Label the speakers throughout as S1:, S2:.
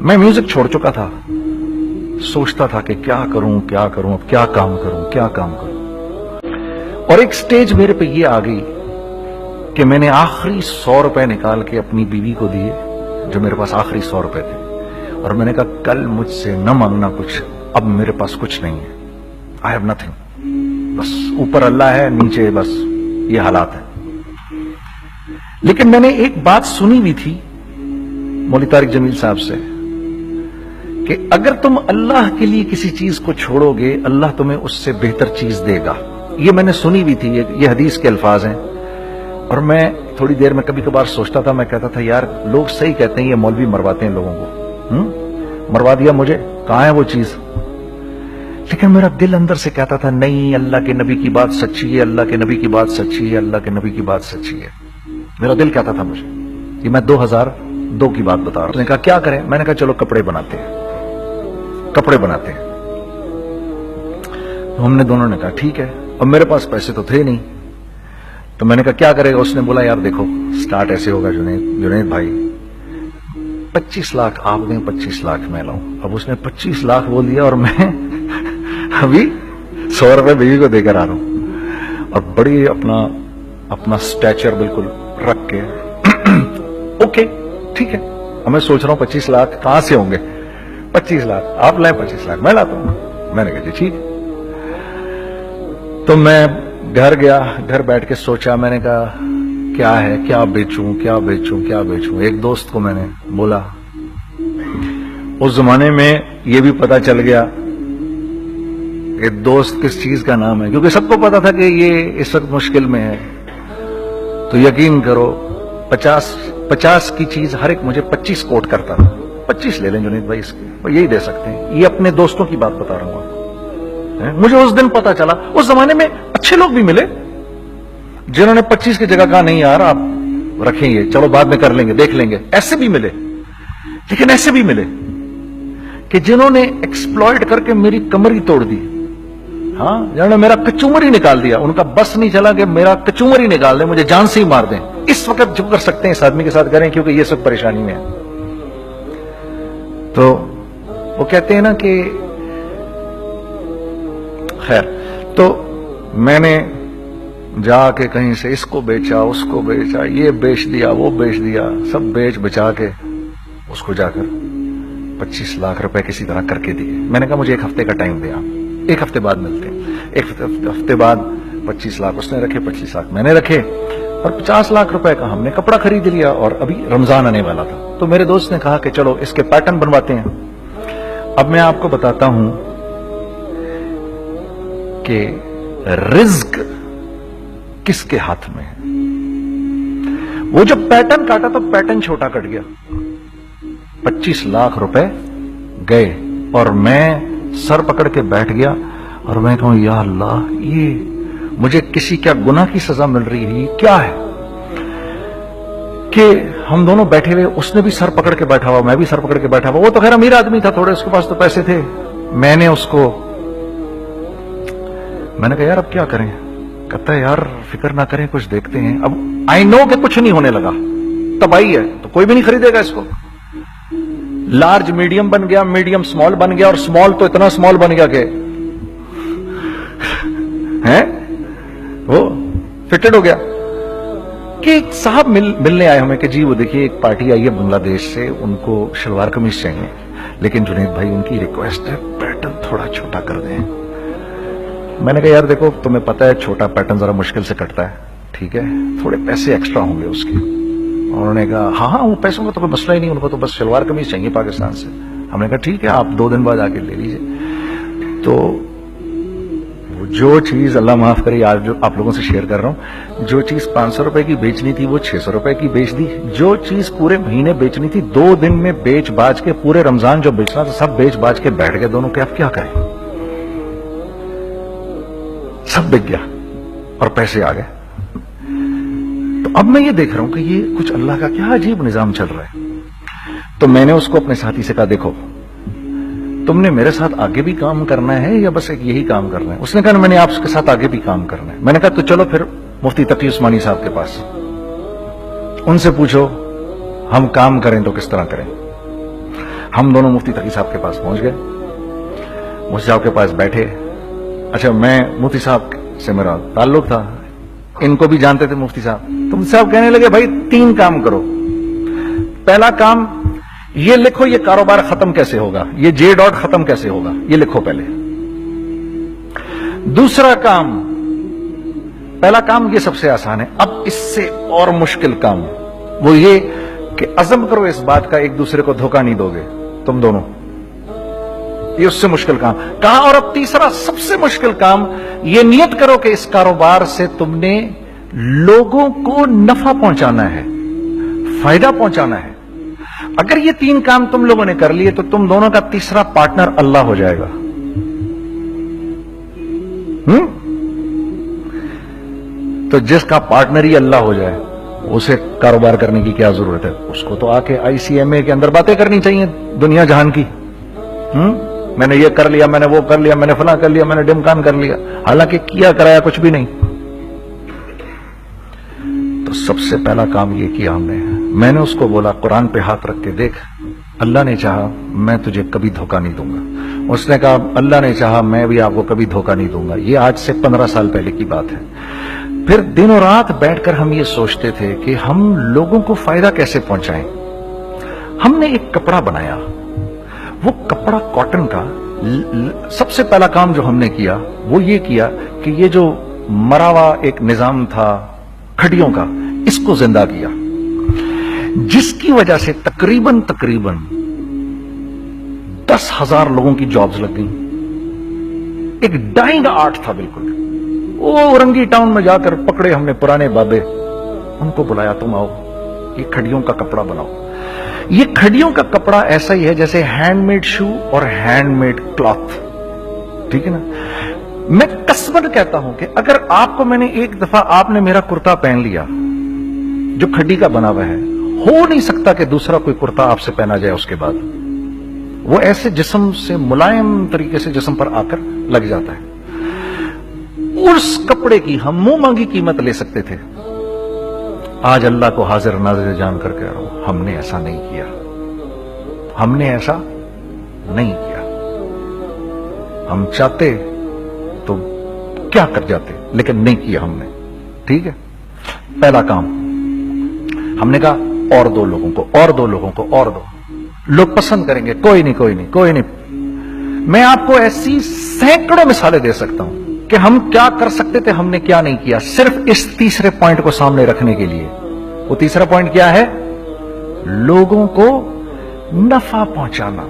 S1: میں میوزک چھوڑ چکا تھا، سوچتا تھا کہ کیا کروں اب کیا کام کروں، اور ایک سٹیج میرے پہ یہ آ گئی کہ میں نے آخری 100 روپے نکال کے اپنی بیوی کو دیے، جو میرے پاس آخری 100 روپے تھے، اور میں نے کہا کل مجھ سے نہ مانگنا کچھ، اب میرے پاس کچھ نہیں ہے، آئی ہیو نتھنگ، بس اوپر اللہ ہے، نیچے بس یہ حالات ہے۔ لیکن میں نے ایک بات سنی بھی تھی مولوی طارق جمیل صاحب سے کہ اگر تم اللہ کے لیے کسی چیز کو چھوڑو گے، اللہ تمہیں اس سے بہتر چیز دے گا۔ یہ میں نے سنی بھی تھی، یہ حدیث کے الفاظ ہیں، اور میں تھوڑی دیر میں کبھی کبھار سوچتا تھا، میں کہتا تھا یار لوگ صحیح کہتے ہیں، یہ مولوی مرواتے ہیں لوگوں کو، مروا دیا مجھے، کہاں ہے وہ چیز؟ لیکن میرا دل اندر سے کہتا تھا نہیں، اللہ کے نبی کی بات سچی ہے، اللہ کے نبی کی بات سچی ہے، اللہ کے نبی کی بات سچی ہے، میرا دل کہتا تھا مجھے۔ یہ میں 2002 کی بات بتا رہا ہوں۔ اس نے کہا کیا کریں؟ میں نے کہا چلو کپڑے بناتے ہیں۔ تو ہم نے دونوں نے کہا ٹھیک ہے، اور میرے پاس پیسے تو تھے نہیں، تو میں نے کہا کیا کرے گا؟ اس نے بولا یار دیکھو سٹارٹ ایسے ہوگا جنید بھائی، 25 لاکھ آپ دیں، 25 لاکھ میں لاؤں۔ اب اس نے 25 لاکھ بول دیا، اور میں ابھی 100 روپے بیوی کو دے کر آ رہا ہوں، اور بڑی اپنا سٹیچر بالکل رکھ کے اوکے ٹھیک ہے۔ اب میں سوچ رہا ہوں 25 لاکھ کہاں سے ہوں گے؟ 25 لاکھ آپ لائیں، 25 لاکھ میں لاتا ہوں۔ میں نے کہا جی ٹھیک ہے۔ تو میں گھر گیا، گھر بیٹھ کے سوچا، میں نے کہا کیا ہے، کیا بیچوں۔ ایک دوست کو میں نے بولا، اس زمانے میں یہ بھی پتا چل گیا کہ دوست کس چیز کا نام ہے، کیونکہ سب کو پتا تھا کہ یہ اس وقت مشکل میں ہے۔ تو یقین کرو 50 کی چیز ہر ایک مجھے 25 کوٹ کرتا تھا۔ 25 لے لیں جنید بھائی، اس کے یہی دے سکتے ہیں۔ یہ اپنے دوستوں کی بات بتا رہا ہوں آپ کو۔ مجھے اس دن پتا چلا، اس زمانے میں اچھے لوگ بھی ملے جنہوں نے 25 کی جگہ کہا نہیں یار آپ رکھیں گے، چلو بعد میں کر لیں گے، دیکھ لیں گے، ایسے بھی ملے۔ لیکن ایسے بھی ملے کہ جنہوں نے ایکسپلائٹ کر کے میری کمر ہی توڑ دی، ہاں، جنہوں نے میرا کچومر ہی نکال دیا، ان کا بس نہیں چلا کہ میرا کچومر ہی نکال دیں، مجھے جان سے ہی مار دیں۔ اس وقت جو کر سکتے ہیں اس آدمی کے ساتھ کریں، کیونکہ یہ سب پریشانی میں ہے۔ تو وہ کہتے ہیں نا کہ خیر، تو میں نے جا کے کہیں سے اس کو بیچا، اس کو بیچا، یہ بیچ دیا، وہ بیچ دیا، سب بیچ بچا کے اس کو جا کر 25 لاکھ روپے کسی طرح کر کے دیے۔ میں نے کہا مجھے 1 ہفتے کا ٹائم دیا، 1 ہفتے بعد ملتے ہیں۔ 1 ہفتے بعد 25 لاکھ اس نے رکھے، 25 لاکھ میں نے رکھے، اور 50 لاکھ روپے کا ہم نے کپڑا خرید لیا، اور ابھی رمضان آنے والا تھا۔ تو میرے دوست نے کہا کہ چلو اس کے پیٹرن بنواتے ہیں۔ اب میں آپ کو بتاتا ہوں کہ رزق کس کے ہاتھ میں ہے۔ وہ جب پیٹرن کاٹا تو پیٹرن چھوٹا کٹ گیا، 25 لاکھ روپے گئے، اور میں سر پکڑ کے بیٹھ گیا، اور میں کہوں یا اللہ، یہ مجھے کسی کیا گناہ کی سزا مل رہی ہے، یہ کیا ہے کہ ہم دونوں بیٹھے ہوئے، اس نے بھی سر پکڑ کے بیٹھا ہوا، میں بھی سر پکڑ کے بیٹھا ہوا۔ وہ تو خیر امیر آدمی تھا تھوڑے، اس کے پاس تو پیسے تھے۔ میں نے کہا یار اب کیا کریں؟ کہتا ہے یار فکر نہ کریں، کچھ دیکھتے ہیں۔ اب آئی نو کہ کچھ نہیں ہونے لگا، تباہی ہے، تو کوئی بھی نہیں خریدے گا اس کو۔ لارج میڈیم بن گیا، میڈیم سمال بن گیا، اور سمال تو اتنا سمال بن گیا کہ وہ فٹڈ ہو گیا کہ ایک صاحب ملنے آئے ہمیں کہ جی وہ دیکھیے ایک پارٹی آئی ہے بنگلہ دیش سے، ان کو شلوار قمیص چاہیے، لیکن جنید بھائی ان کی ریکویسٹ ہے پیٹرن تھوڑا چھوٹا کر دیں۔ میں نے کہا یار دیکھو تمہیں پتا ہے چھوٹا پیٹرن ذرا مشکل سے کٹتا ہے، ٹھیک ہے، تھوڑے پیسے ایکسٹرا ہوں گے اس کے۔ انہوں نے کہا ہاں وہ پیسوں کا تو کوئی مسئلہ ہی نہیں، ان کو تو بس شلوار قمیص چاہیے پاکستان سے۔ ہم نے کہا ٹھیک ہے آپ 2 دن بعد آ کے لے لیجیے۔ تو جو چیز اللہ معاف کرے آج جو آپ لوگوں سے شیئر کر رہا ہوں، جو چیز 500 روپے کی بیچنی تھی وہ 600 روپے کی بیچ دی، جو چیز پورے مہینے بیچنی تھی 2 دن میں بیچ باج کے، پورے رمضان جو بیچنا تھا سب بیچ باج کے بیٹھ گئے دونوں کہ اب کیا کریں، سب بک گیا اور پیسے آ گئے۔ تو اب میں یہ دیکھ رہا ہوں کہ یہ کچھ اللہ کا کیا عجیب نظام چل رہا ہے۔ تو میں نے اس کو اپنے ساتھی سے کہا دیکھو تم نے میرے ساتھ آگے بھی کام کرنا ہے یا بس ایک یہی کام کرنا ہے؟ اس نے کہا میں نے آپ کے ساتھ آگے بھی کام کرنا ہے۔ میں نے کہا تو چلو پھر مفتی تقی عثمانی صاحب کے پاس، ان سے پوچھو ہم کام کریں تو کس طرح کریں۔ हम दोनों मुफ्ती तकी साहब के पास पहुंच गए, मुफ्ती साहब के पास बैठे। अच्छा, मैं मुफ्ती साहब से मेरा ताल्लुक था, इनको भी जानते थे मुफ्ती साहब। तो मुफ्ती साहब कहने लगे, भाई 3 काम करो। पहला काम ये लिखो, ये कारोबार खत्म कैसे होगा, ये जे डॉट खत्म कैसे होगा, ये लिखो पहले। दूसरा काम, पहला काम ये सबसे आसान है, अब इससे और मुश्किल काम वो ये कि अज़म करो इस बात का एक दूसरे को धोखा नहीं दोगे तुम दोनों, ये उससे मुश्किल काम कहा। और अब तीसरा सबसे मुश्किल काम, ये नियत करो कि इस कारोबार से तुमने लोगों को नफा पहुंचाना है, फायदा पहुंचाना है। अगर ये 3 काम तुम लोगों ने कर लिए तो तुम दोनों का तीसरा पार्टनर अल्लाह हो जाएगा। तो जिसका पार्टनर ही अल्लाह हो जाए उसे कारोबार करने की क्या जरूरत है, उसको तो आके ICMA के अंदर बातें करनी चाहिए दुनिया जहान की। मैंने ये कर लिया, मैंने वो कर लिया, मैंने फला कर लिया, मैंने डिमकान कर लिया, हालांकि किया कराया कुछ भी नहीं। तो सबसे पहला काम ये किया हमने, मैंने उसको बोला कुरान पे हाथ रख के देख, अल्लाह ने चाहा मैं तुझे कभी धोखा नहीं दूंगा। उसने कहा अल्लाह ने चाहा मैं भी आपको कभी धोखा नहीं दूंगा। ये आज से 15 साल पहले की बात है। फिर दिनों रात बैठकर हम ये सोचते थे कि हम लोगों को फायदा कैसे पहुंचाएं। हमने एक कपड़ा बनाया, वो कपड़ा कॉटन का। सबसे पहला काम जो हमने किया वो ये किया कि ये जो मरा हुआ एक निजाम था खड्डियों का, इसको जिंदा किया, जिसकी वजह से तकरीबन 10,000 लोगों की जॉब्स लग गई। एक डाइंग आर्ट था बिल्कुल। वो औरंगी टाउन में जाकर पकड़े हमने पुराने बाबे, उनको बुलाया, तुम आओ ये खड्डियों का कपड़ा बनाओ। ये खड्डियों का कपड़ा ऐसा ही है जैसे हैंडमेड शू और हैंडमेड क्लॉथ, ठीक है ना। मैं कसमन कहता हूं कि अगर आपको मैंने एक दफा, आपने मेरा कुर्ता पहन लिया जो खड्डी का बना हुआ है, हो नहीं सकता कि दूसरा कोई कुर्ता आपसे पहना जाए उसके बाद। वो ऐसे जिस्म से मुलायम तरीके से जिस्म पर आकर लग जाता है। उस कपड़े की हम मुंह मांगी कीमत ले सकते थे। आज अल्लाह को हाजिर नाज़िर जान कर कह रहा हूं, हमने ऐसा नहीं किया, हमने ऐसा नहीं किया। हम चाहते तो क्या कर जाते, लेकिन नहीं किया हमने, ठीक है। पहला काम हमने कहा और 2 लोगों को, और 2 लोगों को, और 2 लोग पसंद करेंगे, कोई नहीं कोई नहीं कोई नहीं। मैं आपको ऐसी सैकड़ों मिसालें दे सकता हूं कि हम क्या कर सकते थे, हमने क्या नहीं किया, सिर्फ इस तीसरे पॉइंट को सामने रखने के लिए। वो तीसरा पॉइंट क्या है? लोगों को नफा पहुंचाना।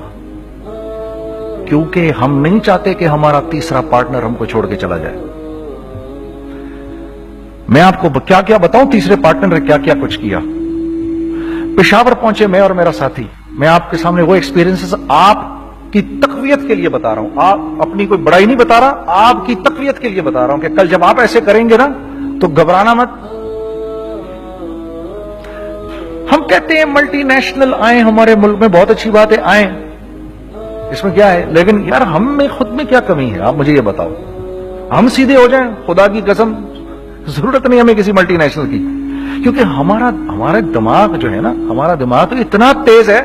S1: क्योंकि हम नहीं चाहते कि हमारा तीसरा पार्टनर हमको छोड़ के चला जाए। मैं आपको क्या क्या बताऊं, तीसरे पार्टनर ने क्या क्या कुछ किया। पेशावर पहुंचे मैं और मेरा साथी, मैं आपके सामने वो एक्सपीरियंसेस आपकी तकवीयत के लिए बता रहा हूं, आप अपनी कोई बड़ाई नहीं बता रहा, आपकी तकवीयत के लिए बता रहा हूं कि कल जब आप ऐसे करेंगे ना तो घबराना मत। हम कहते हैं मल्टीनेशनल आए हमारे मुल्क में, बहुत अच्छी बात है, आए, इसमें क्या है, लेकिन यार हम में खुद में क्या कमी है, आप मुझे ये बताओ। हम सीधे हो जाएं, खुदा की कसम जरूरत नहीं हमें किसी मल्टीनेशनल की, क्योंकि हमारा दिमाग जो है ना, हमारा दिमाग तो इतना तेज है,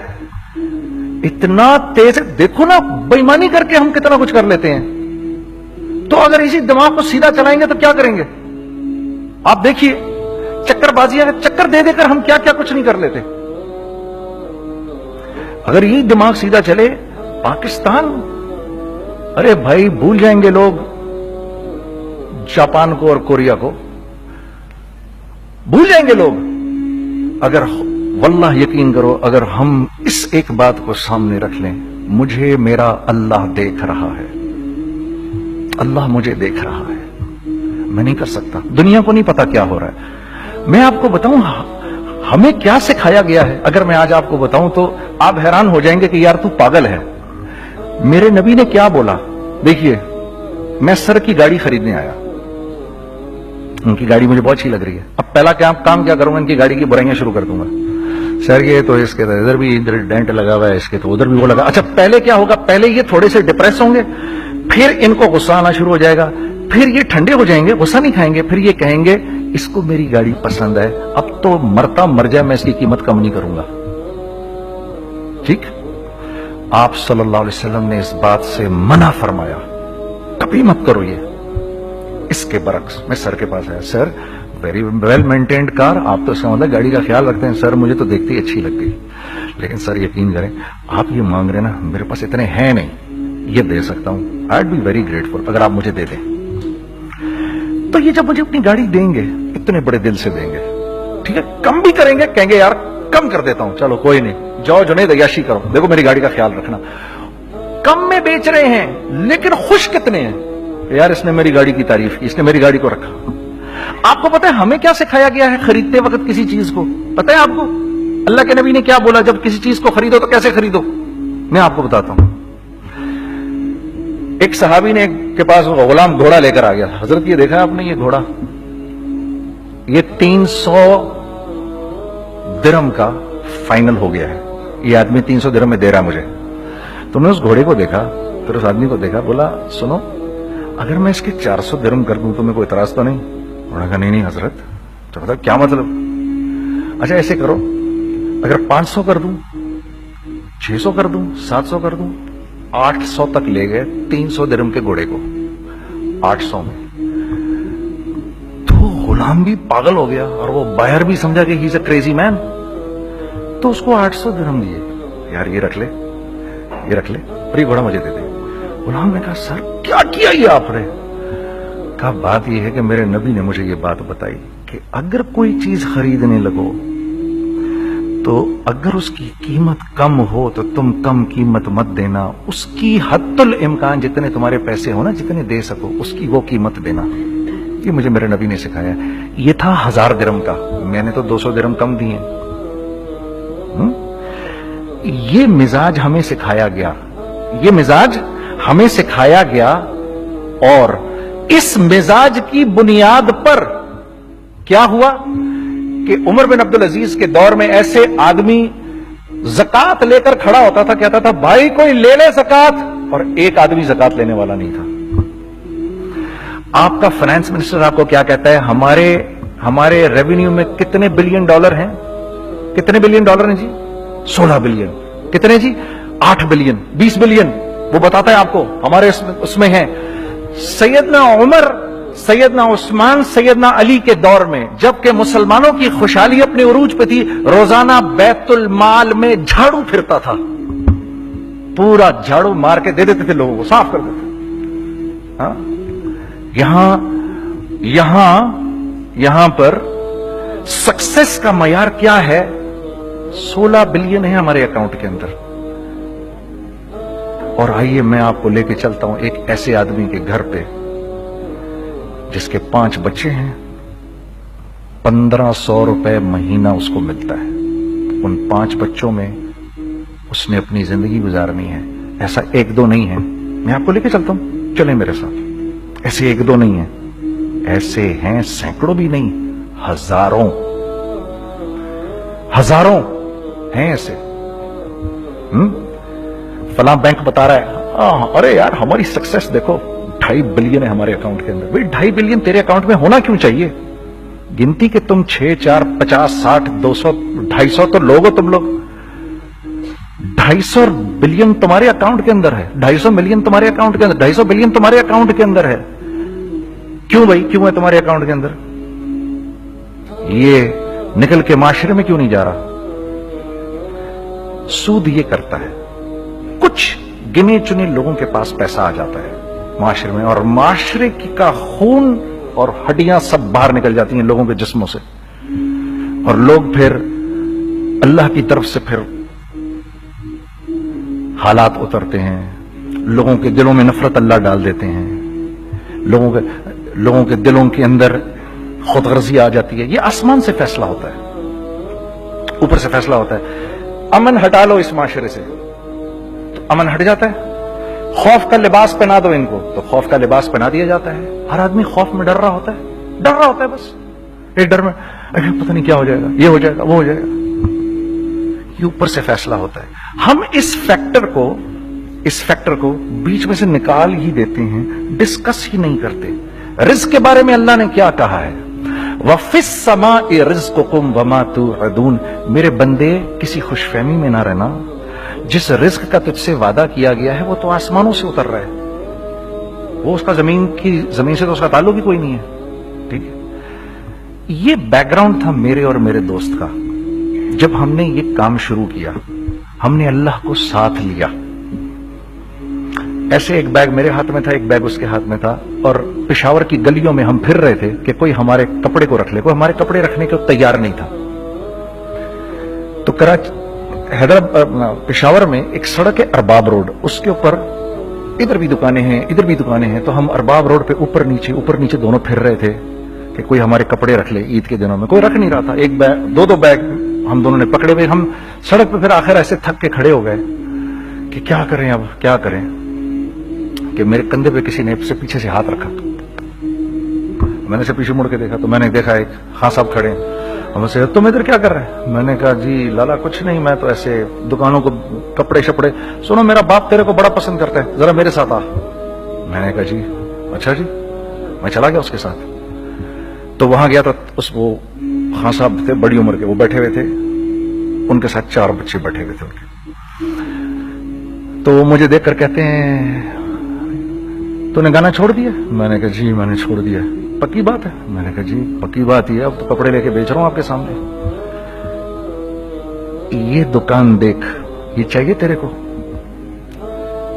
S1: इतना तेज है। देखो ना बेईमानी करके हम कितना कुछ कर लेते हैं। तो अगर इसी दिमाग को सीधा चलाएंगे तो क्या करेंगे आप देखिए, चक्करबाजियां, चक्कर दे देकर हम क्या क्या कुछ नहीं कर लेते। अगर यही दिमाग सीधा चले, पाकिस्तान, अरे भाई भूल जाएंगे लोग जापान को और कोरिया को, भूल जाएंगे लोग। अगर वल्लाह यकीन करो, अगर हम इस एक बात को सामने रख लें, मुझे मेरा अल्लाह देख रहा है, अल्लाह मुझे देख रहा है, मैं नहीं कर सकता। दुनिया को नहीं पता क्या हो रहा है। मैं आपको बताऊं हमें क्या सिखाया गया है, अगर मैं आज आपको बताऊं तो आप हैरान हो जाएंगे कि यार तू पागल है। मेरे नबी ने क्या बोला, देखिए, मैं सर की गाड़ी खरीदने आया, उनकी गाड़ी मुझे बहुत अच्छी लग रही है। अब पहला काम क्या करूंगा, इनकी गाड़ी की बुराइयां शुरू कर दूंगा। सर ये तो इसके तो इधर भी इधर डेंट लगा हुआ है, इसके तो उधर भी वो लगा। अच्छा पहले क्या होगा, पहले ये थोड़े से डिप्रेस होंगे, फिर इनको गुस्सा आना शुरू हो जाएगा, फिर ये ठंडे हो जाएंगे, गुस्सा नहीं खाएंगे, फिर ये कहेंगे इसको मेरी गाड़ी पसंद है, अब तो मरता मर जाए मैं इसकी कीमत कम नहीं करूंगा। ठीक, آپ صلی اللہ علیہ وسلم نے اس بات سے منع فرمایا, کبھی مت کرو یہ. اس کے برعکس میں سر کے پاس آیا, سر ویری ویل مینٹینڈ کار, آپ تو سمجھتے گاڑی کا خیال رکھتے ہیں. سر مجھے تو دیکھتی ہی اچھی لگ گئی, لیکن سر یقین کریں آپ یہ مانگ رہے نا, میرے پاس اتنے ہیں نہیں, یہ دے سکتا ہوں. I would be very grateful اگر آپ مجھے دے دیں. تو یہ جب مجھے اپنی گاڑی دیں گے اتنے بڑے دل سے دیں گے, ٹھیک ہے, کم بھی کریں گے, کہیں گے یار کم کر دیتا ہوں, چلو کوئی نہیں, جاؤ جنید عیاشی کرو, دیکھو میری گاڑی کا خیال رکھنا. کم میں بیچ رہے ہیں لیکن خوش کتنے ہیں, یار اس نے میری گاڑی کی تعریف کی, اس نے میری گاڑی کو رکھا. آپ کو پتا ہے ہمیں کیا سکھایا گیا ہے خریدتے وقت کسی چیز کو؟ پتا ہے آپ کو اللہ کے نبی نے کیا بولا جب کسی چیز کو خریدو تو کیسے خریدو؟ میں آپ کو بتاتا ہوں. ایک صحابی نے کے پاس غلام گھوڑا لے کر آ گیا. حضرت یہ دیکھا آپ نے, یہ گھوڑا یہ 300 درہم کا فائنل ہو گیا ہے, یہ آدمی 300 درہم میں دے رہا مجھے. تم نے اس گھوڑے کو دیکھا, پھر اس آدمی کو دیکھا, بولا سنو اگر میں اس کے 400 درہم کر دوں تو میں کوئی اعتراض تو نہیں؟ انہوں نے کہا نہیں حضرت. تو بتا کیا مطلب؟ اچھا ایسے کرو, اگر 500 کر دوں, 600 کر دوں, 700 کر دوں, 800 تک لے گئے 300 درہم کے گھوڑے کو, 800 میں. تو غلام بھی پاگل ہو گیا اور وہ باہر بھی سمجھا کہ ہی از اے کریزی مین, تو اس کو 800 درہم دیے. یار یہ رکھ لے, یہ رکھ لے, اور یہ گھوڑا مجھے دے دے. غلام نے کہا سر کیا کیا یہ آپ نے؟ کہا بات یہ ہے کہ میرے نبی نے مجھے یہ بات بتائی کہ اگر کوئی چیز خریدنے لگو تو اگر اس کی قیمت کم ہو تو تم کم قیمت مت دینا, اس کی حد الامکان جتنے تمہارے پیسے ہو نا, جتنے دے سکو اس کی وہ قیمت دینا. یہ مجھے میرے نبی نے سکھایا. یہ تھا 1000 درہم کا, میں نے تو 200 درہم کم دیے. یہ مزاج ہمیں سکھایا گیا, یہ مزاج ہمیں سکھایا گیا, اور اس مزاج کی بنیاد پر کیا ہوا کہ عمر بن عبدالعزیز کے دور میں ایسے آدمی زکات لے کر کھڑا ہوتا تھا, کہتا تھا بھائی کوئی لے لے زکات, اور ایک آدمی زکات لینے والا نہیں تھا. آپ کا فائنانس منسٹر آپ کو کیا کہتا ہے, ہمارے ریونیو میں کتنے بلین ڈالر ہیں؟ کتنے بلین ڈالر ہیں جی؟ 16 بلین. کتنے جی؟ 8 بلین, 20 بلین. وہ بتاتا ہے آپ کو ہمارے اس میں ہیں. سیدنا عمر, سیدنا عثمان, سیدنا علی کے دور میں جبکہ مسلمانوں کی خوشحالی اپنے عروج پہ تھی, روزانہ بیت المال میں جھاڑو پھرتا تھا, پورا جھاڑو مار کے دے دیتے تھے لوگوں کو, صاف کر دیتے. ہاں یہاں پر سکسیس کا معیار کیا ہے؟ 16 بلین ہے ہمارے اکاؤنٹ کے اندر. اور آئیے میں آپ کو لے کے چلتا ہوں ایک ایسے آدمی کے گھر پہ جس کے 5 بچے ہیں, 1500 روپے مہینہ اس کو ملتا ہے. ان 5 بچوں میں اس نے اپنی زندگی گزارنی ہے. ایسا 1-2 نہیں ہے, میں آپ کو لے کے چلتا ہوں, چلیں میرے ساتھ. ایسے 1-2 نہیں ہیں, ایسے ہیں سینکڑوں بھی نہیں, ہزاروں ہیں ایسے. فلاں بینک بتا رہا ہے ارے یار ہماری سکسیس دیکھو 2.5 بلین ہے ہمارے اکاؤنٹ کے اندر. بھائی 2.5 بلین تیرے اکاؤنٹ میں ہونا کیوں چاہیے؟ گنتی کہ تم 6, 4, 50, 60, 200, 250 تو لوگ ہو تم لوگ. 250 بلین تمہارے اکاؤنٹ کے اندر ہے, 250 ملین تمہارے اکاؤنٹ کے اندر, 250 بلین تمہارے اکاؤنٹ کے اندر ہے. کیوں بھائی, کیوں ہے تمہارے اکاؤنٹ کے اندر؟ یہ نکل کے معاشرے میں کیوں نہیں جا رہا؟ سود یہ کرتا ہے, کچھ گنے چنے لوگوں کے پاس پیسہ آ جاتا ہے معاشرے میں, اور معاشرے کا خون اور ہڈیاں سب باہر نکل جاتی ہیں لوگوں کے جسموں سے, اور لوگ پھر اللہ کی طرف سے پھر حالات اترتے ہیں, لوگوں کے دلوں میں نفرت اللہ ڈال دیتے ہیں, لوگوں کے دلوں کے اندر خود غرضی آ جاتی ہے. یہ آسمان سے فیصلہ ہوتا ہے, اوپر سے فیصلہ ہوتا ہے. امن ہٹا لو اس معاشرے سے تو امن ہٹ جاتا ہے. خوف کا لباس پہنا دو ان کو تو خوف کا لباس پہنا دیا جاتا ہے. ہر آدمی خوف میں ڈر رہا ہوتا ہے, بس ایک ڈر میں پتہ نہیں کیا ہو جائے گا, یہ ہو جائے گا, وہ ہو جائے گا. یہ اوپر سے فیصلہ ہوتا ہے. ہم اس فیکٹر کو بیچ میں سے نکال ہی دیتے ہیں, ڈسکس ہی نہیں کرتے. رزق کے بارے میں اللہ نے کیا کہا ہے؟ وَفِي السَّمَاءِ رِزْقُكُمْ وَمَا تُوعَدُونَ. میرے بندے کسی خوش فہمی میں نہ رہنا, जिस रिस्क का तुझसे वादा किया गया है वो तो आसमानों से उतर रहा है, वो उसका जमीन से तो उसका ताल्लुक ही कोई नहीं है। ठीक है, ये बैकग्राउंड था मेरे और मेरे दोस्त का। जब हमने ये काम शुरू किया, हमने अल्लाह को साथ लिया। ऐसे एक बैग मेरे हाथ में था, एक बैग उसके हाथ में था, और पेशावर की गलियों में हम फिर रहे थे कि कोई हमारे कपड़े को रख ले। कोई हमारे कपड़े रखने को तैयार नहीं था। तो हैदराबाद पेशावर में एक सड़क है अरबाब रोड, उसके ऊपर इधर भी दुकानें हैं, इधर भी दुकानें हैं। तो हम अरबाब रोड पे ऊपर नीचे दोनों फिर रहे थे कि कोई हमारे कपड़े रख ले। ईद के दिनों में कोई रख नहीं रहा था। एक बैग, दो बैग हम दोनों ने पकड़े हुए। हम सड़क पे फिर आखिर ऐसे थक के खड़े हो गए कि क्या करें, अब क्या करें, कि मेरे कंधे पे किसी ने से पीछे से हाथ रखा। मैंने से पीछे मुड़ के देखा तो मैंने देखा एक खां साहब खड़े हैं। हमसे, तुम इधर क्या कर रहे हैं? मैंने कहा, जी लाला कुछ नहीं, मैं तो ऐसे दुकानों को कपड़े शपड़े। सुनो, मेरा बाप तेरे को बड़ा पसंद करता है, जरा मेरे साथ आ। मैंने कहा, जी अच्छा जी। मैं चला गया उसके साथ। तो वहां गया तो वो खां साहब थे, बड़ी उम्र के, वो बैठे हुए थे, उनके साथ 4 बच्चे बैठे हुए थे उनके। तो वो मुझे देखकर कहते हैं, तूने गाना छोड़ दिया? मैंने कहा, जी मैंने छोड़ दिया। पक्की बात है? मैंने कहा, जी पक्की बात ही है, अब तो कपड़े लेके बेच रहा हूं आपके सामने। ये दुकान देख, ये चाहिए तेरे को?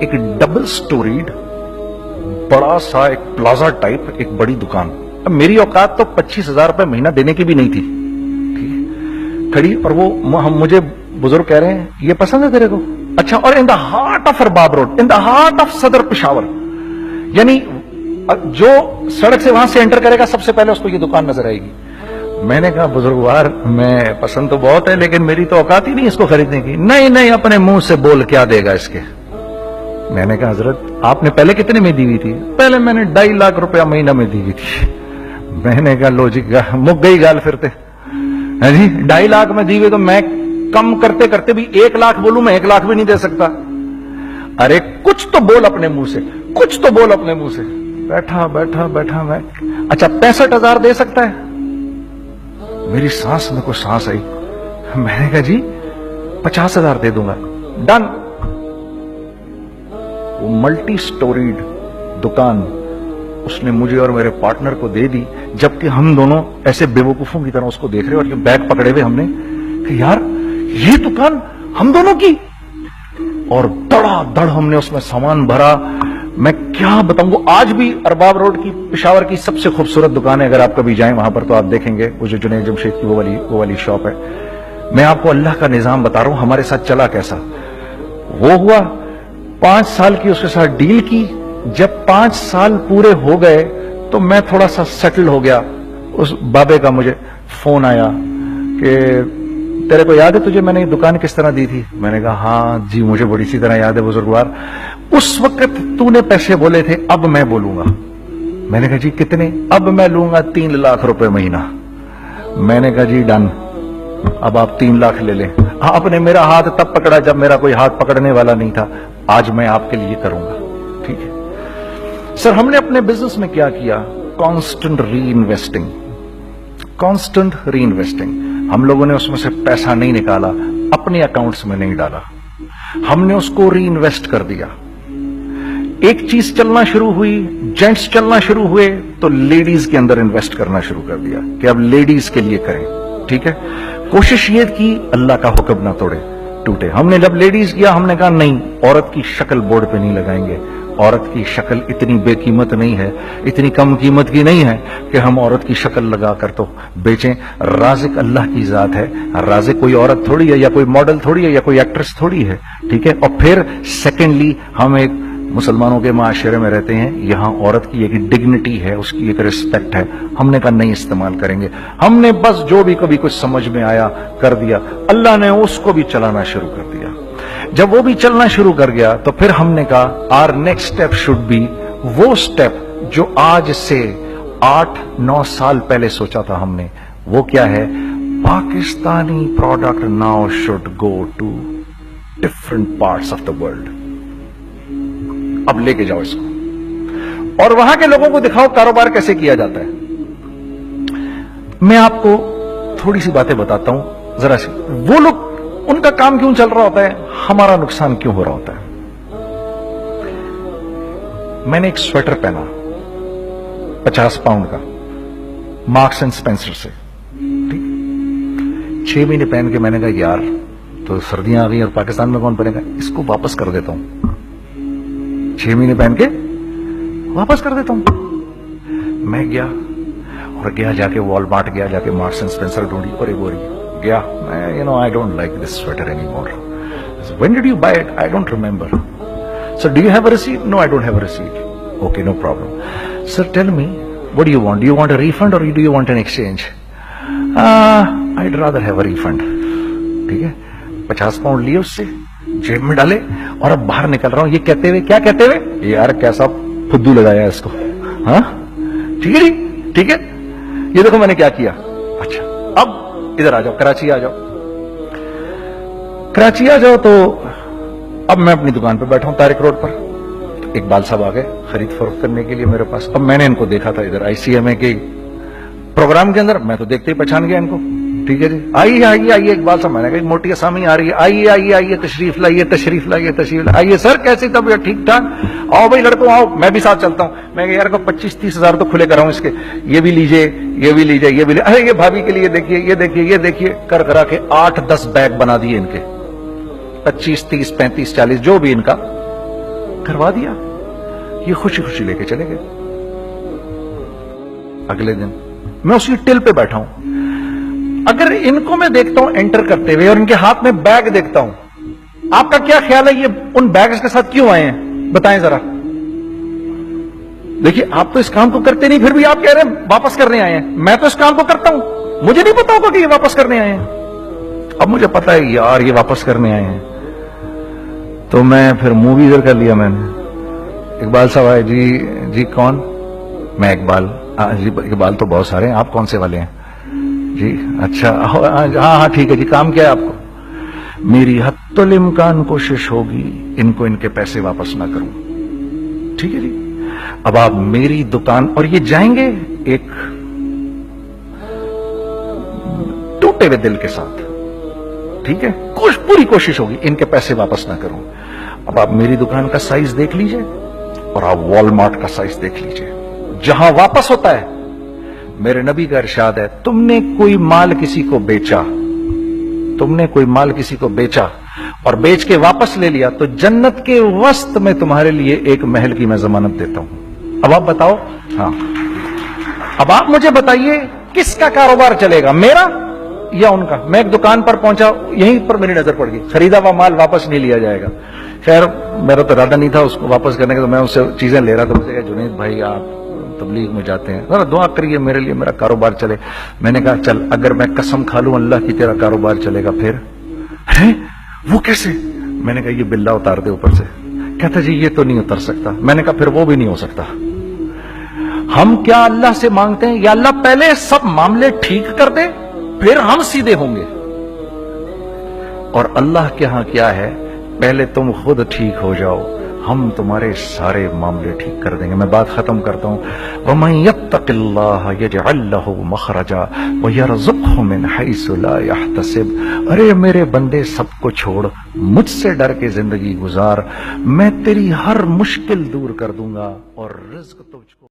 S1: एक डबल स्टोरीड बड़ा सा एक प्लाजा टाइप एक बड़ी दुकान। अब मेरी औकात तो 25,000 रुपए महीना देने की भी नहीं थी, ठीक, खड़ी। और वो मुझे बुजुर्ग कह रहे हैं, ये पसंद है तेरे को? अच्छा, और in the heart of Arbab road, in the heart of सदर पेशावर, यानी जो सड़क से वहां से एंटर करेगा सबसे पहले उसको ये दुकान नजर आएगी। मैंने कहा, बुजुर्गवार, मैं पसंद तो बहुत है लेकिन मेरी तो औकात ही नहीं इसको खरीदने की। नहीं, अपने मुंह से बोल, क्या देगा इसके? मैंने कहा, हजरत आपने पहले कितने में दी हुई थी? पहले मैंने 2.5 लाख रुपया महीना में दी हुई थी। मैंने कहा, लो जी, मुक गई गाल फिरते है जी। 2.5 लाख में दी हुई तो मैं कम करते करते भी 1 लाख बोलूं, मैं 1 लाख भी नहीं दे सकता। अरे कुछ तो बोल अपने मुंह से, कुछ तो बोल अपने मुंह से। बैठा मैं, अच्छा 65,000 दे सकता है? मेरी सांस में कुछ सांस आई। मैंने कहा, जी 50,000 दे दूंगा, डन। वो मल्टी स्टोरीड दुकान उसने मुझे और मेरे पार्टनर को दे दी, जबकि हम दोनों ऐसे बेवकूफों की तरह उसको देख रहे। और ये बैग पकड़े हुए हमने कि यार ये दुकान हम दोनों की। और धड़ाधड़ हमने उसमें सामान भरा। मैं क्या बताऊं, वो आज भी अरबाब रोड की पेशावर की सबसे खूबसूरत दुकान है। अगर आप कभी जाएं वहां पर तो आप देखेंगे, वो जो जुनैद जमशेद की वो वाली शॉप है। मैं आपको अल्लाह का निजाम बता रहा हूं, हमारे साथ चला कैसा। वो हुआ 5 साल की उसके साथ डील की। जब 5 साल पूरे हो गए तो मैं थोड़ा सा सेटल हो गया। उस बाबे का मुझे फोन आया कि तेरे को याद है तुझे मैंने ये दुकान किस तरह दी थी? मैंने कहा, हाँ जी मुझे बड़ी सी तरह याद है बुजुर्गवार, उस वक्त तूने पैसे बोले थे, अब मैं बोलूंगा। मैंने कहा, जी कितने? अब मैं लूंगा 3 लाख रुपए महीना। मैंने कहा, जी डन, अब आप 3 लाख ले लें। आपने मेरा हाथ तब पकड़ा जब मेरा कोई हाथ पकड़ने वाला नहीं था। आज मैं आपके लिए करूंगा, ठीक है। सर, हमने अपने बिजनेस में क्या किया? कांस्टेंट री इन्वेस्टिंग। हम लोगों ने उसमें से पैसा नहीं निकाला, अपने अकाउंट्स में नहीं डाला, हमने उसको री इन्वेस्ट कर दिया। एक चीज चलना शुरू हुई, जेंट्स चलना शुरू हुए, तो लेडीज के अंदर इन्वेस्ट करना शुरू कर दिया कि अब लेडीज के लिए करें, ठीक है। कोशिश ये की अल्लाह का हुक्म ना टूटे। हमने जब लेडीज किया, हमने कहा नहीं, औरत की शक्ल बोर्ड पे नहीं लगाएंगे। औरत की शक्ल इतनी बेकीमत नहीं है, इतनी कम कीमत की नहीं है कि हम औरत की शक्ल लगाकर तो बेचें। राज़िक अल्लाह की जात है, राज़िक कोई औरत थोड़ी है, या कोई मॉडल थोड़ी है, या कोई एक्ट्रेस थोड़ी है, ठीक है। और फिर सेकेंडली, हम एक मुसलमानों के माशरे में रहते हैं, यहां औरत की एक डिग्निटी है, उसकी एक रिस्पेक्ट है। हमने कहा नहीं इस्तेमाल करेंगे। हमने बस जो भी कभी कुछ समझ में आया कर दिया। अल्लाह ने उसको भी चलाना शुरू कर दिया। जब वो भी चलना शुरू कर गया तो फिर हमने कहा our next step should be वो स्टेप जो आज से 8-9 साल पहले सोचा था हमने। वो क्या है? Pakistani product now should go to different parts of the world. अब लेके जाओ इसको और वहां के लोगों को दिखाओ कारोबार कैसे किया जाता है। मैं आपको थोड़ी सी बातें बताता हूं, जरा सी। वो लोग उनका काम क्यों चल रहा होता है, हमारा नुकसान क्यों हो रहा होता है। मैंने एक स्वेटर पहना 50 पाउंड का, मार्क्स एंड स्पेंसर से, ठीक। 6 महीने पहन के मैंने कहा यार तो सर्दियां आ गई और पाकिस्तान में कौन पहनेगा, इसको वापस कर देता हूं। 6 महीने पहन के वापस कर देता हूं। मैं गया जाके वॉलमार्ट गया, जाके मार्क्स एंड स्पेंसर ढूंढी और एक बोरी गया। मैं I don't like this sweater any more. When did you buy it, I don't remember. Sir do you have a receipt, no I don't have a receipt. Okay no problem. Sir tell me what do you want a refund or do you want an exchange. I'd rather have a refund। ठीक है, 50 pound लिए उससे, जेब में डाले और अब बाहर निकल रहा हूं, ये कहते हुए, क्या कहते हुए, यार कैसा फुद्दू लगाया इसको। हाँ ठीक है जी, ठीक है, ये देखो मैंने क्या किया। अच्छा अब इधर आ जाओ, कराची आ जाओ। कराची आ जाओ तो अब मैं अपनी दुकान पे बैठा हूं तारिक रोड पर। इकबाल साहब आ गए खरीद फरोख्त करने के लिए मेरे पास। अब मैंने इनको देखा था इधर ICMA के प्रोग्राम के अंदर, मैं तो देखते ही पहचान गया इनको। ठीक है जी, आइए आइए आइए इकबाल साहब, मैंने कहा मोटी आसामी आ रही है, आइए आइए आइए, तशरीफ लाइए तशरीफ लाइए तशरीफ लाइए। आइए सर कैसी तबीयत, ठीक ठाक, आओ भाई लड़कों आओ, मैं भी साथ चलता हूं। मैं यार को 25-30 हजार तो खुले कराऊं इसके, ये भी लीजिए ये भी लीजिए ये भी लीजिए, अरे ये भाभी के लिए देखिए ये देखिए ये देखिए, कर करा के 8-10 बैग बना दिए इनके, 25, 30, 35, 40 जो भी इनका करवा दिया। ये खुशी खुशी लेके चले गए। अगले दिन मैं उसी टिल पे बैठा हूं। अगर इनको मैं देखता हूं एंटर करते हुए और इनके हाथ में बैग देखता हूं, आपका क्या ख्याल है ये उन बैग्स के साथ क्यों आए हैं, बताएं जरा। देखिए आप तो इस काम को करते नहीं, फिर भी आप कह रहे हैं वापस करने आए हैं। मैं तो इस काम को करता हूं, मुझे नहीं पता होगा कि ये वापस करने आए हैं। अब मुझे पता है यार ये वापस करने आए हैं, तो मैं फिर मुंह भी इधर कर लिया मैंने। इकबाल साहब आए, जी कौन, मैं इकबाल। जी इकबाल तो बहुत सारे हैं, आप कौन से वाले हैं जी, अच्छा हाँ ठीक है जी, काम क्या है आपको। मेरी हत्तुल इम्कान कोशिश होगी इनको इनके पैसे वापस ना करूं, ठीक है जी। अब आप मेरी दुकान, और ये जाएंगे एक टूटे हुए दिल के साथ, ठीक है, पूरी कोशिश होगी इनके पैसे वापस ना करूं। अब आप मेरी दुकान का साइज देख लीजिए और आप वॉलमार्ट का साइज देख लीजिए, जहां वापस होता है। मेरे नबी का इरशाद है, तुमने कोई माल किसी को बेचा और बेच के वापस ले लिया तो जन्नत के वस्त में तुम्हारे लिए एक महल की मैं जमानत देता हूं। अब आप बताओ, हाँ अब आप मुझे बताइए किसका कारोबार चलेगा, मेरा या उनका। मैं एक दुकान पर पहुंचा, यहीं पर मेरी नजर पड़ गई, खरीदा हुआ माल वापस नहीं लिया जाएगा। खैर मेरा तो इरादा नहीं था उसको वापस करने का, तो मैं उससे चीजें ले रहा था। मुझे कहा जुनैद भाई आप तबलीग में जाते हैं, जरा दुआ करिए मेरे लिए, मेरा कारोबार चले। मैंने कहा चल अगर मैं कसम खा लूं अल्लाह की तेरा कारोबार चलेगा, फिर है वो कैसे। मैंने कहा ये बिल्ला उतार दे ऊपर से। कहता जी ये तो नहीं उतर सकता। मैंने कहा फिर वो भी नहीं हो सकता। हम क्या अल्लाह से मांगते हैं, या अल्लाह पहले सब मामले ठीक कर दे फिर हम सीधे होंगे, और अल्लाह के यहां क्या है, पहले तुम खुद ठीक हो जाओ, हम तुम्हारे सारे मामले ठीक कर देंगे। मैं बात खत्म करता हूं। वमन यत्तकिल्लाह यजअल लहु मखरजा व यरज़ुक़हु मिन हैसु ला यहतसिब। अरे मेरे बंदे सबको छोड़, मुझसे डर के जिंदगी गुजार, मैं तेरी हर मुश्किल दूर कर दूंगा और रिज़्क तुझको